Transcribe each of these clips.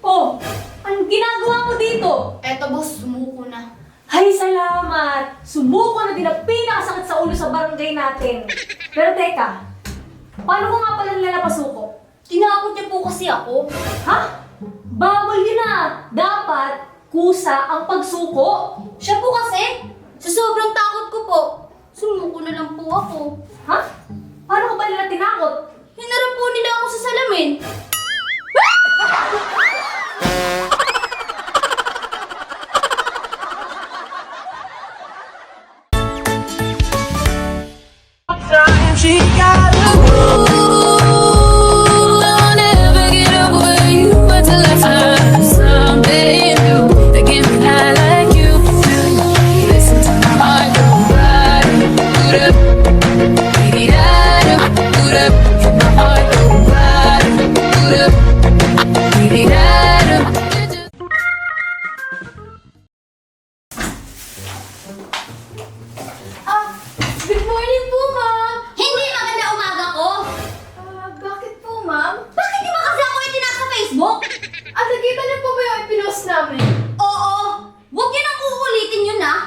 Oh, anong ginagawa mo dito? Eto boss, sumuko na. Hay, salamat! Sumuko na din ang pinakasakit sa ulo sa barangay natin. Pero teka, paano ko nga pala nilalapasuko? Tinakot niya po kasi ako. Ha? Bawal yun na! Dapat, kusa ang pagsuko. Siya po kasi, sa sobrang takot ko po, sumuko na lang po ako. Ha? Paano ko ba nila tinakot? Hinarap po nila ako sa salamin. She got a I'll never get over you until I find somebody new that get me high like you do. Listen to my heart go right, do-da, do-da, do-da. My heart go right, do-da, do-da. Good morning po, ma'am. Hindi maganda umaga ko. Bakit po, ma'am? Bakit di ba kasi ako itinag sa Facebook? Nakita niyo po ba yung ipinost namin? Oo. Huwag niyo nang uulitin yun, ah.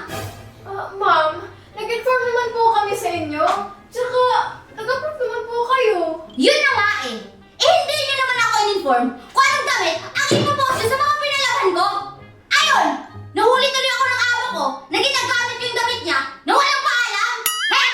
Ma'am, nag-inform naman po kami sa inyo. Tsaka, nag-approve naman po kayo. Yun na nga eh. Hindi niyo naman ako in-inform kung anong damit ang ipopost niyo sa mga pinalaban ko. Ayun! Nahuli tuloy ako ng amo ko na ginagamit yung damit niya na walang paalam. He?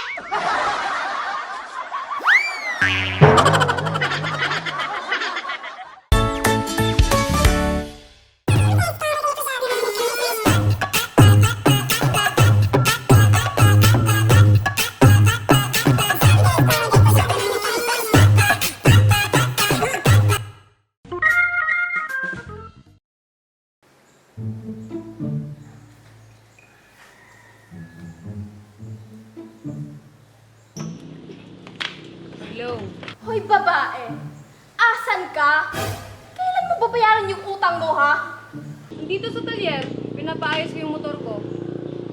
Hoy, babae! Asan ka? Kailan mo babayaran yung utang mo, ha? Dito sa talyer, pinapaayos ko yung motor ko.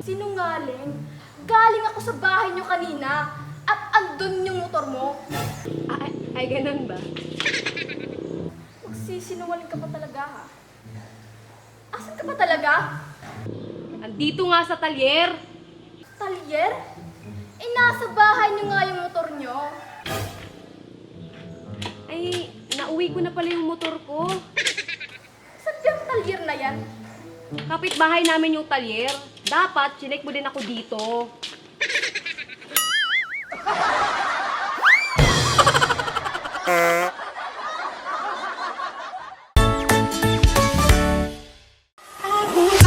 Sinungaling. Galing ako sa bahay niyo kanina at andun yung motor mo. Ay, ganun ba? Magsisinungaling ka pa talaga, ha? Asan ka pa talaga? Andito nga sa talyer. Talyer? Eh, nasa bahay niyo nga yung motor niyo. Ay, nauwi ko na pala yung motor ko. Saan yung talyer na yan? Kapitbahay namin yung talyer. Dapat, chinek mo din ako dito.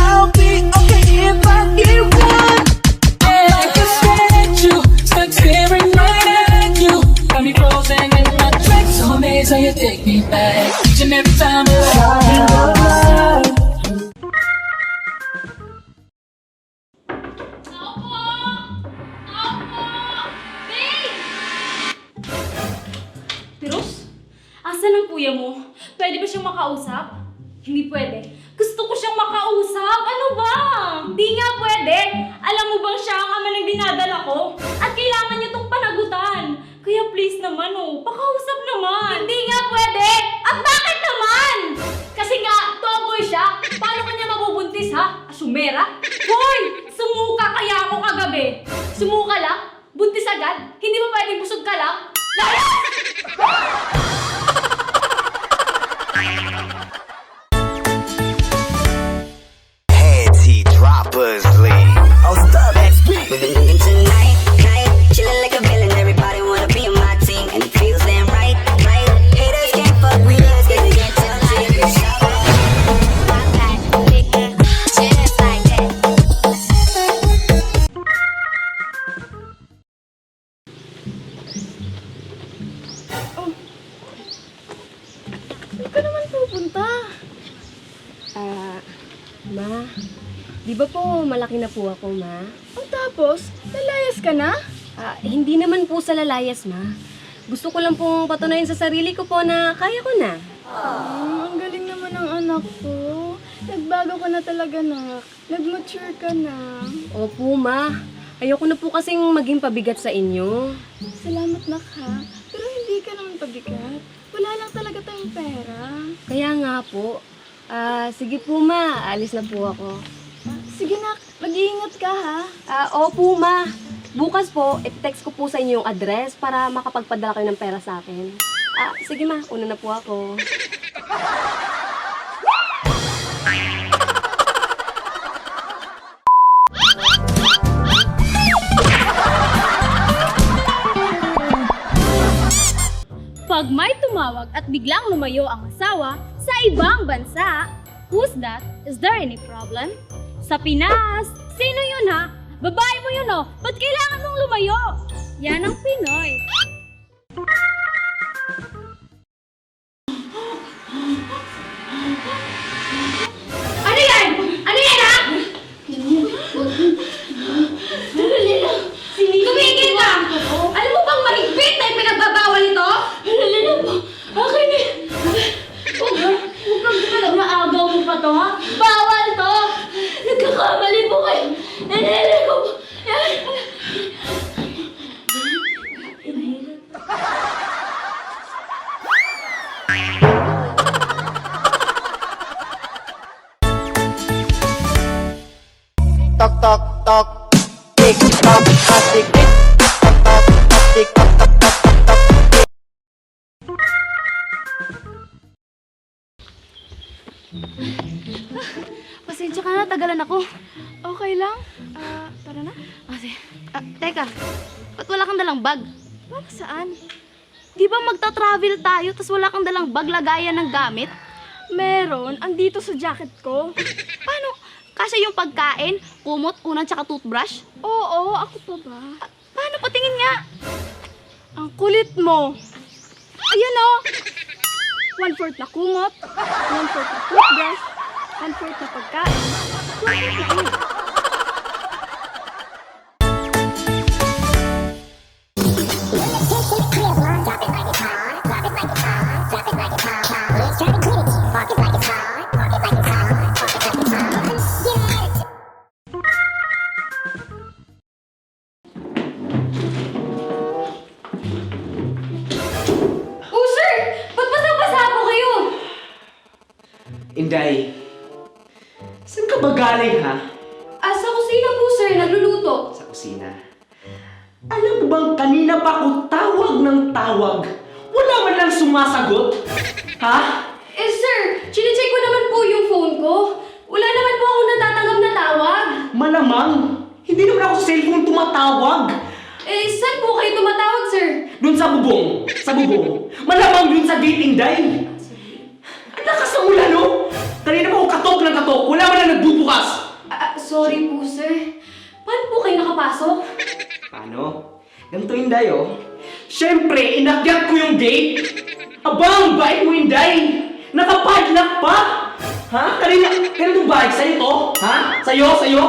I'll be okay if I get one. Like a statue, stuck staring right at you. Got me frozen in my tracks. So amazed how you take me back. Each and every time I fall in love. Piros? Asan ang kuya mo? Pwede ba siyang makausap? Hindi pwede. Gusto ko siyang makausap. Ano ba? Hindi nga pwede. Alam mo bang siya ang ama ng dinadala ko? At kailangan niya tong panagutan. Kaya please naman pakausap naman. Hindi nga pwede. At bakit naman? Kasi nga, tomboy siya. Paano kanya mabubuntis ha? Asumera? Hoy! Sumuka kaya ako kagabi. Sumuka lang? Buntis agad? Hindi ba pwedeng busog ka lang? Layas! Panty droppers leave. Oh, stop that speed. Tonight, chillin' like a villain. Everybody wanna be on my team, and it feels damn right, right. Haters can't fuck with us 'cause they can't tell shit. Just like that. Saan ka naman pupunta? Ma, di ba po malaki na po ako, ma? O tapos, lalayas ka na? Hindi naman po sa lalayas, ma. Gusto ko lang pong patunayan sa sarili ko po na kaya ko na. Ang galing naman ng anak ko. Nagbago ka na talaga, nak. Nag-mature ka na. Opo, ma. Ayoko na po kasing maging pabigat sa inyo. Salamat, nak, ha. Pero hindi ka naman pabigat. Wala lang talaga tayong pera. Kaya nga po. Sige po ma, alis na po ako. Sige nak, mag-iingat ka ha. Opo ma. Bukas po, i-text ko po sa inyo yung address para makapagpadala kayo ng pera sa akin. Sige ma, una na po ako. Pag may tumawag at biglang lumayo ang asawa sa ibang bansa, who's that? Is there any problem? Sa Pinas, sino yun ha? Babae mo yun oh, ba't kailangan mong lumayo? Yan ang Pinoy. Ano yan? Ano yan ha? Tumigil ka! Alam mo bang mahigpit na pinagbabawal ito? Halina po. Akin eh. Huwag kang tumalab na agaw mo pa to ha? Bawal to! Nagkakamali po kayo. Nangyayari ko po. Tok tok tok. Tick tock, tick tick. Tok tok, tick tock tok tok tok. Pasensya ka na, tagalan ako. Okay lang? Tara na? Sige. Teka, ba't wala kang dalang bag? Para saan? Di ba magta-travel tayo tas wala kang dalang bag lagayan ng gamit? Meron, andito sa jacket ko. Paano? Kasi yung pagkain, kumot, unan, tsaka toothbrush? Oo, ako pa ba? Paano? Patingin nga. Ang kulit mo. Ayan o. 1/4 na kumot, 1/4 na toothbrush, 1/4 na pagkain, 1/4 na ulo. Oh sir! Ba't basa-basa po kayo? Inday, saan ka ba galing ha? Sa kusina po sir, nagluluto. Sa kusina. Alam mo bang kanina pa ako tawag ng tawag? Wala man lang sumasagot? Ha? Sir, chinecheck ko naman po yung phone ko. Wala naman po ako natatanggap na tawag. Malamang, hindi naman ako sa cellphone tumatawag. Saan po kayo tumatawag sir? Doon sa bubong. Sa bubong. Malamang doon sa gate, Inday. Ang lakas ng ulan, no? Kanina pa ako katok ng katok. Wala man lang nagbubukas. Sorry po sir. Paano po kayo nakapasok? Paano? Ganito, Inday, oh. Siyempre, inakyat ko yung gate. Abang, bait mo, Inday. Nakapadlock pa. Ha? Kanina itong bike. Sa'yo to? Ha? Sa'yo? Sa'yo?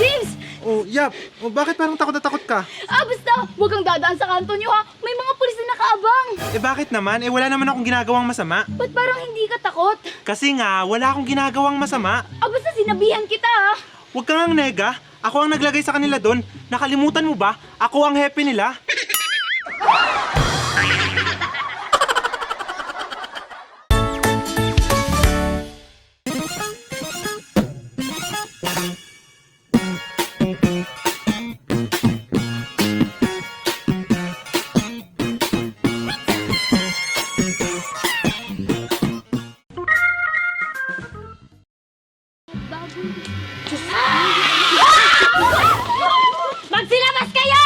James! Oh, Yap. Oh, bakit parang takot na takot ka? Basta, huwag kang dadaan sa kanto niyo ha. May mga pulis na nakaabang. Bakit naman? Wala naman akong ginagawang masama. Ba't parang hindi ka takot? Kasi nga, wala akong ginagawang masama. Basta sinabihan kita ha. Huwag kang ang nega. Ako ang naglagay sa kanila doon. Nakalimutan mo ba? Ako ang happy nila. Magsilabas kayo!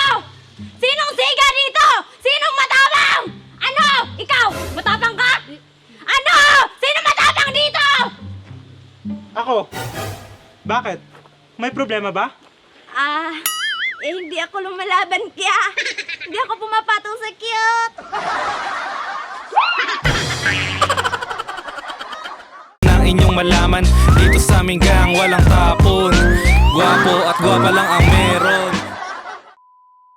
Sinong siga dito? Sinong matapang? Ano? Ikaw? Matapang ka? Ano? Sino matapang dito? Ako? Bakit? May problema ba? Hindi ako lumalaban kaya. Hindi ako pumapato nyong malaman. Dito sa aming gang walang tapon, gwapo at gwapa lang ang meron.